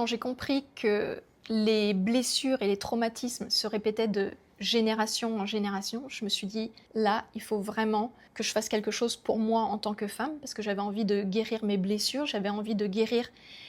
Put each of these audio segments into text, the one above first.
quand j'ai compris que les blessures et les traumatismes se répétaient de génération en génération, je me suis dit, là, il faut vraiment que je fasse quelque chose pour moi en tant que femme, parce que j'avais envie de guérir mes blessures, j'avais envie de guérir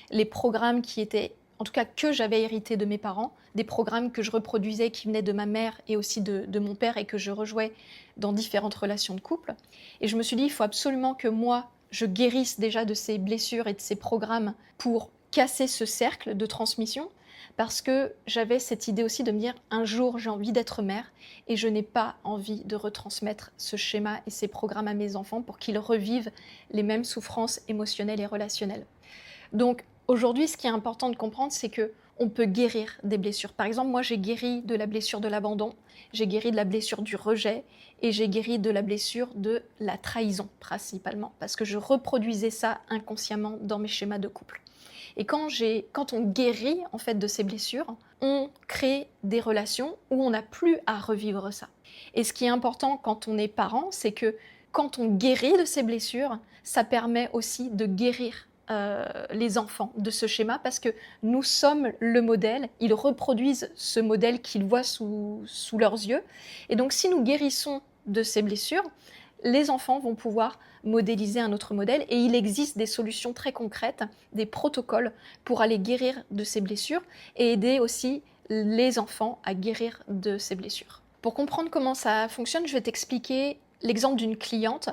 les programmes qui étaient, en tout cas que j'avais hérité de mes parents, des programmes que je reproduisais qui venaient de ma mère et aussi de mon père et que je rejouais dans différentes relations de couple. Et je me suis dit, il faut absolument que moi, je guérisse déjà de ces blessures et de ces programmes pour casser ce cercle de transmission, parce que j'avais cette idée aussi de me dire, un jour j'ai envie d'être mère et je n'ai pas envie de retransmettre ce schéma et ces programmes à mes enfants pour qu'ils revivent les mêmes souffrances émotionnelles et relationnelles. Donc aujourd'hui, ce qui est important de comprendre, c'est que on peut guérir des blessures. Par exemple, moi j'ai guéri de la blessure de l'abandon, j'ai guéri de la blessure du rejet et j'ai guéri de la blessure de la trahison principalement, parce que je reproduisais ça inconsciemment dans mes schémas de couple. Et quand on guérit en fait de ces blessures, on crée des relations où on n'a plus à revivre ça. Et ce qui est important quand on est parent, c'est que quand on guérit de ces blessures, ça permet aussi de guérir les enfants de ce schéma, parce que nous sommes le modèle, ils reproduisent ce modèle qu'ils voient sous leurs yeux. Et donc si nous guérissons de ces blessures, les enfants vont pouvoir modéliser un autre modèle, et il existe des solutions très concrètes, des protocoles pour aller guérir de ces blessures et aider aussi les enfants à guérir de ces blessures. Pour comprendre comment ça fonctionne, je vais t'expliquer l'exemple d'une cliente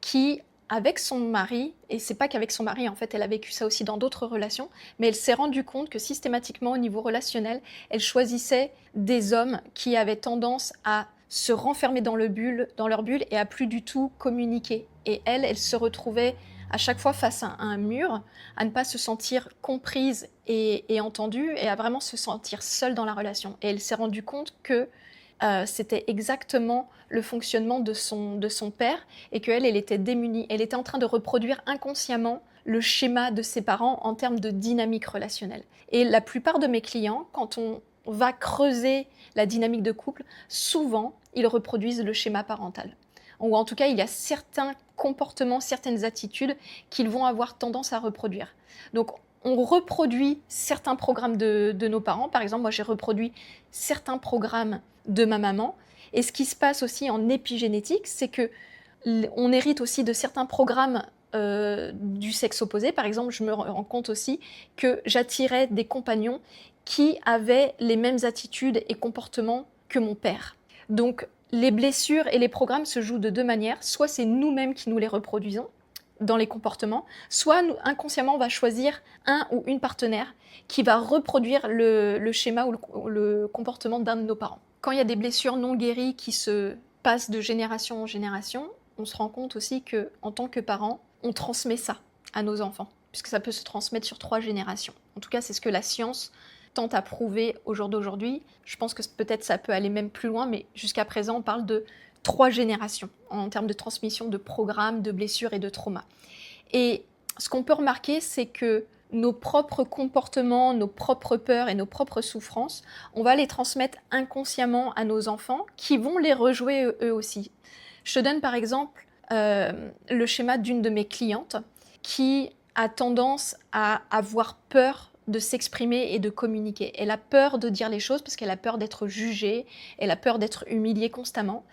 qui, avec son mari, et c'est pas qu'avec son mari, en fait, elle a vécu ça aussi dans d'autres relations, mais elle s'est rendue compte que systématiquement, au niveau relationnel, elle choisissait des hommes qui avaient tendance à se renfermer dans leur bulle et à plus du tout communiquer. Et elle se retrouvait à chaque fois face à un mur, à ne pas se sentir comprise et entendue, et à vraiment se sentir seule dans la relation. Et elle s'est rendue compte que c'était exactement le fonctionnement de son père, et qu'elle était démunie. Elle était en train de reproduire inconsciemment le schéma de ses parents en termes de dynamique relationnelle. Et la plupart de mes clients, quand on va creuser la dynamique de couple, souvent, ils reproduisent le schéma parental. Ou en tout cas, il y a certains comportements, certaines attitudes qu'ils vont avoir tendance à reproduire. Donc, on reproduit certains programmes de nos parents. Par exemple, moi, j'ai reproduit certains programmes de ma maman. Et ce qui se passe aussi en épigénétique, c'est que on hérite aussi de certains programmes du sexe opposé. Par exemple, je me rends compte aussi que j'attirais des compagnons qui avaient les mêmes attitudes et comportements que mon père. Donc, les blessures et les programmes se jouent de deux manières. Soit c'est nous-mêmes qui nous les reproduisons dans les comportements, soit nous, inconsciemment, on va choisir un ou une partenaire qui va reproduire le schéma ou le comportement d'un de nos parents. Quand il y a des blessures non guéries qui se passent de génération en génération, on se rend compte aussi qu'en tant que parents, on transmet ça à nos enfants, puisque ça peut se transmettre sur 3 générations. En tout cas, c'est ce que la science tente à prouver au jour d'aujourd'hui. Je pense que peut-être ça peut aller même plus loin, mais jusqu'à présent, on parle de 3 générations en termes de transmission de programmes, de blessures et de traumas. Et ce qu'on peut remarquer, c'est que nos propres comportements, nos propres peurs et nos propres souffrances, on va les transmettre inconsciemment à nos enfants qui vont les rejouer eux aussi. Je te donne par exemple le schéma d'une de mes clientes qui a tendance à avoir peur de s'exprimer et de communiquer. Elle a peur de dire les choses parce qu'elle a peur d'être jugée, elle a peur d'être humiliée constamment.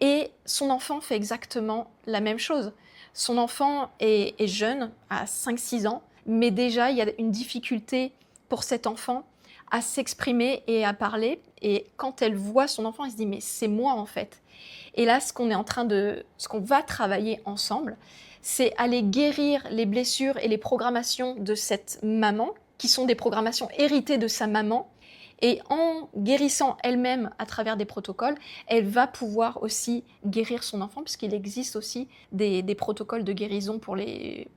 Et son enfant fait exactement la même chose. Son enfant est jeune, à 5-6 ans, mais déjà il y a une difficulté pour cet enfant à s'exprimer et à parler. Et quand elle voit son enfant, elle se dit « mais c'est moi en fait ». Et là, ce qu'on va travailler ensemble, c'est aller guérir les blessures et les programmations de cette maman, qui sont des programmations héritées de sa maman. Et en guérissant elle-même à travers des protocoles, elle va pouvoir aussi guérir son enfant, puisqu'il existe aussi des protocoles de guérison pour les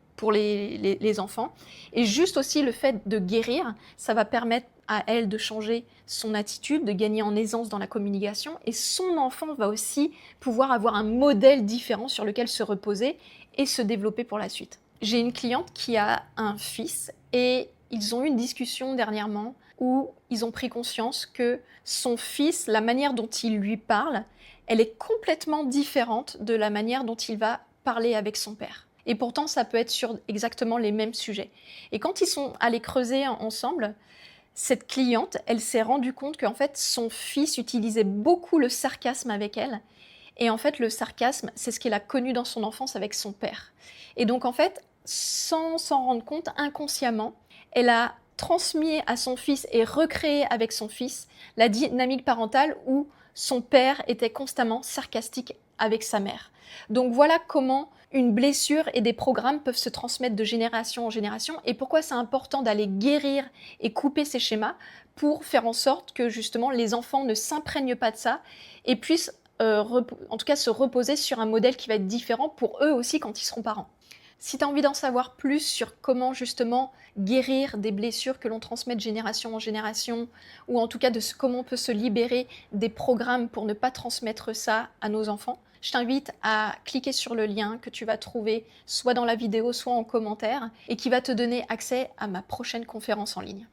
enfants. Et juste aussi le fait de guérir, ça va permettre à elle de changer son attitude, de gagner en aisance dans la communication, et son enfant va aussi pouvoir avoir un modèle différent sur lequel se reposer et se développer pour la suite. J'ai une cliente qui a un fils et ils ont eu une discussion dernièrement où ils ont pris conscience que son fils, la manière dont il lui parle, elle est complètement différente de la manière dont il va parler avec son père. Et pourtant, ça peut être sur exactement les mêmes sujets. Et quand ils sont allés creuser ensemble, cette cliente, elle s'est rendue compte qu'en fait, son fils utilisait beaucoup le sarcasme avec elle. Et en fait, le sarcasme, c'est ce qu'elle a connu dans son enfance avec son père. Et donc, en fait, sans s'en rendre compte, inconsciemment, elle a transmis à son fils et recréé avec son fils la dynamique parentale où son père était constamment sarcastique avec sa mère. Donc voilà comment une blessure et des programmes peuvent se transmettre de génération en génération et pourquoi c'est important d'aller guérir et couper ces schémas pour faire en sorte que justement les enfants ne s'imprègnent pas de ça et puissent en tout cas se reposer sur un modèle qui va être différent pour eux aussi quand ils seront parents. Si tu as envie d'en savoir plus sur comment justement guérir des blessures que l'on transmet de génération en génération, ou en tout cas de comment on peut se libérer des programmes pour ne pas transmettre ça à nos enfants, je t'invite à cliquer sur le lien que tu vas trouver soit dans la vidéo, soit en commentaire, et qui va te donner accès à ma prochaine conférence en ligne.